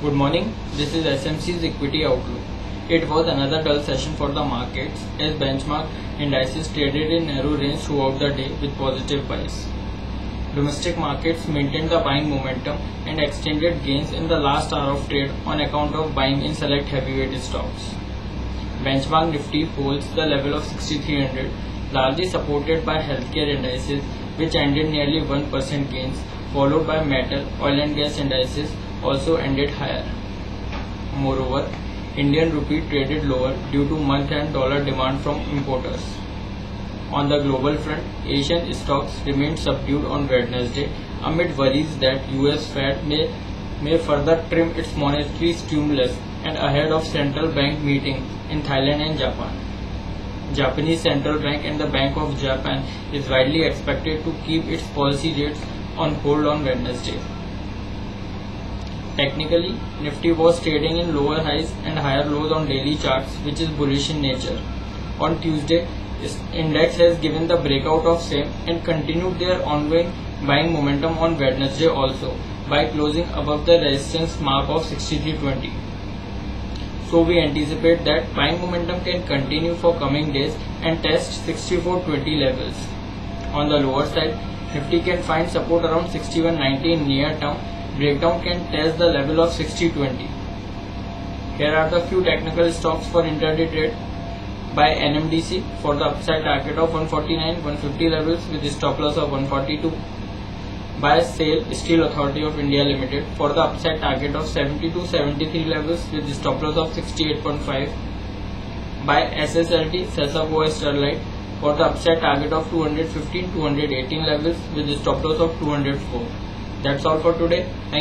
Good morning, this is SMC's Equity Outlook. It was another dull session for the markets as benchmark indices traded in narrow range throughout the day with positive buys. Domestic markets maintained the buying momentum and extended gains in the last hour of trade on account of buying in select heavyweight stocks. Benchmark Nifty holds the level of 6300, largely supported by healthcare indices which ended nearly 1% gains, followed by metal, oil and gas indices also ended higher. Moreover, Indian rupee traded lower due to month-end dollar demand from importers. On the global front, Asian stocks remained subdued on Wednesday amid worries that US Fed may further trim its monetary stimulus and ahead of central bank meeting in Thailand and Japan. Japanese Central Bank and the Bank of Japan is widely expected to keep its policy rates on hold on Wednesday. Technically, Nifty was trading in lower highs and higher lows on daily charts, which is bullish in nature. On Tuesday, this index has given the breakout of same and continued their ongoing buying momentum on Wednesday also by closing above the resistance mark of 6320. So we anticipate that buying momentum can continue for coming days and test 6420 levels. On the lower side, Nifty can find support around 6190 in near term. Breakdown can test the level of 6020. Here are the few technical stocks for intraday trade. Buy NMDC for the upside target of 149-150 levels with a stop loss of 142. Buy SAIL Steel Authority of India Limited for the upside target of 70-73 levels with a stop loss of 68.5. Buy SSLT Sasabo Sterlite for the upside target of 215-218 levels with a stop loss of 204. That's all for today.